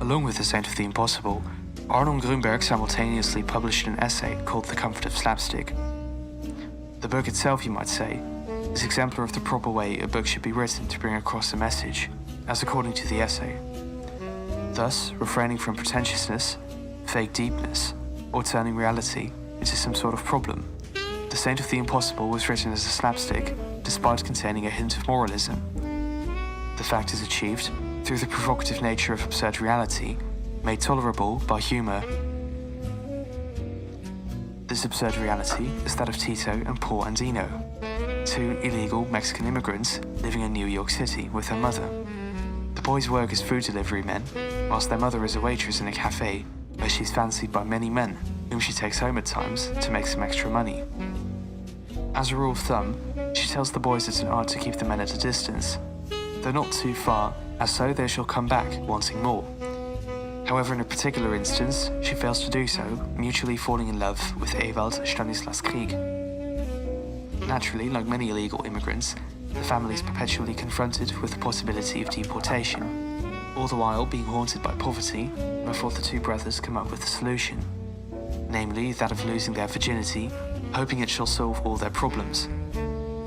Along with The Saint of the Impossible, Arnold Grunberg simultaneously published an essay called The Comfort of Slapstick. The book itself, you might say, is exemplar of the proper way a book should be written to bring across a message, as according to the essay. Thus, refraining from pretentiousness, fake deepness, or turning reality into some sort of problem, The Saint of the Impossible was written as a slapstick, despite containing a hint of moralism. The fact is achieved through the provocative nature of absurd reality, made tolerable by humour. This absurd reality is that of Tito and Paul Andino, two illegal Mexican immigrants living in New York City with their mother. The boys work as food delivery men, whilst their mother is a waitress in a cafe where she's fancied by many men, whom she takes home at times to make some extra money. As a rule of thumb, she tells the boys it's an art to keep the men at a distance, though not too far, as so they shall come back wanting more. However, in a particular instance, she fails to do so, mutually falling in love with Ewald Stanislas Krieg. Naturally, like many illegal immigrants, the family is perpetually confronted with the possibility of deportation, all the while being haunted by poverty before the two brothers come up with a solution, namely that of losing their virginity, hoping it shall solve all their problems.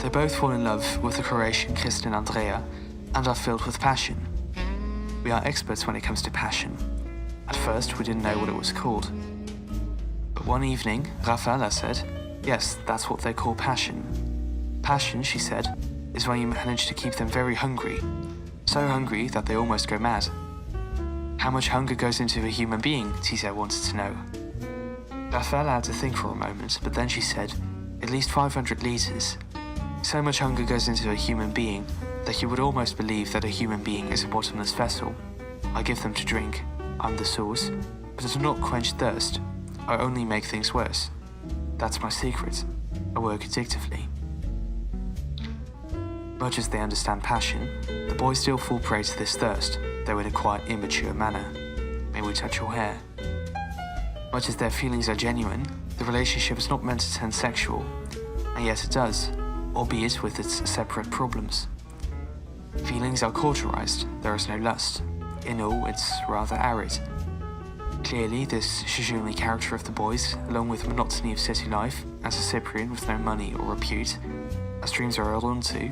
They both fall in love with the Croatian Kristin Andrea and are filled with passion. We are experts when it comes to passion. At first, we didn't know what it was called. But one evening, Rafaela said, yes, that's what they call passion. Passion, she said, is when you manage to keep them very hungry. So hungry that they almost go mad. How much hunger goes into a human being, Tito wanted to know. Rafaela had to think for a moment, but then she said, at least 500 litres. So much hunger goes into a human being that you would almost believe that a human being is a bottomless vessel. I give them to drink. I'm the source, but I do not quench thirst. I only make things worse. That's my secret. I work addictively. Much as they understand passion, the boys still fall prey to this thirst, though in a quite immature manner. May we touch your hair? Much as their feelings are genuine, the relationship is not meant to turn sexual, and yet it does, albeit with its separate problems. Feelings are cauterized, there is no lust. In all, it's rather arid. Clearly, this jejunely character of the boys, along with the monotony of city life, as a Cyprian with no money or repute, as dreams are held onto,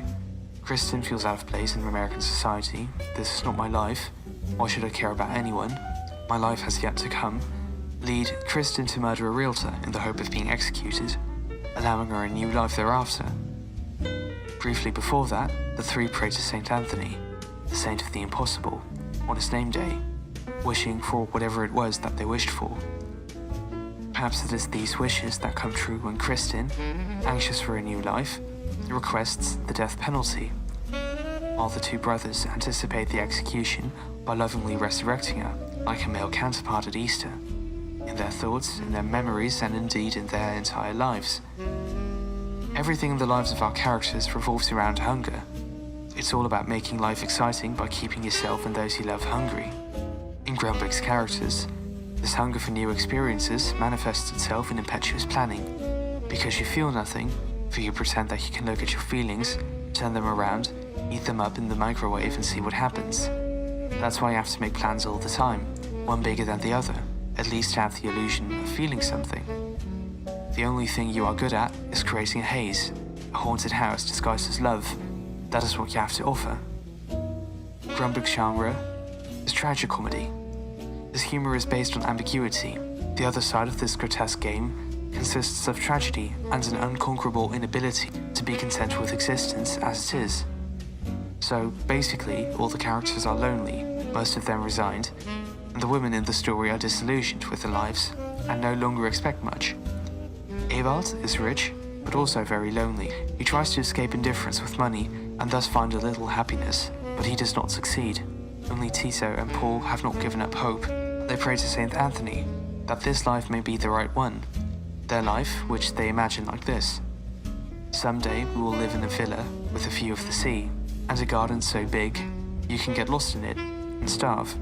Kristin feels out of place in American society. This is not my life. Why should I care about anyone? My life has yet to come. Lead Kristin to murder a realtor in the hope of being executed, allowing her a new life thereafter. Briefly before that, the three pray to Saint Anthony, the saint of the impossible, on his name day, wishing for whatever it was that they wished for. Perhaps it is these wishes that come true when Kristin, anxious for a new life, requests the death penalty, while the two brothers anticipate the execution by lovingly resurrecting her, like a male counterpart at Easter, in their thoughts, in their memories, and indeed in their entire lives. Everything in the lives of our characters revolves around hunger. It's all about making life exciting by keeping yourself and those you love hungry. In Grunberg's characters, this hunger for new experiences manifests itself in impetuous planning. Because you feel nothing, for you pretend that you can look at your feelings, turn them around, eat them up in the microwave and see what happens. That's why you have to make plans all the time, one bigger than the other, at least to have the illusion of feeling something. The only thing you are good at is creating a haze, a haunted house disguised as love. That is what you have to offer. Grunberg's genre is tragicomedy. His humor is based on ambiguity. The other side of this grotesque game consists of tragedy and an unconquerable inability to be content with existence as it is. So, basically, all the characters are lonely, most of them resigned, and the women in the story are disillusioned with their lives and no longer expect much. Ewald is rich, but also very lonely. He tries to escape indifference with money and thus find a little happiness, but he does not succeed. Only Tito and Paul have not given up hope. They pray to Saint Anthony that this life may be the right one, their life which they imagine like this. Someday we will live in a villa with a view of the sea, and a garden so big you can get lost in it and starve.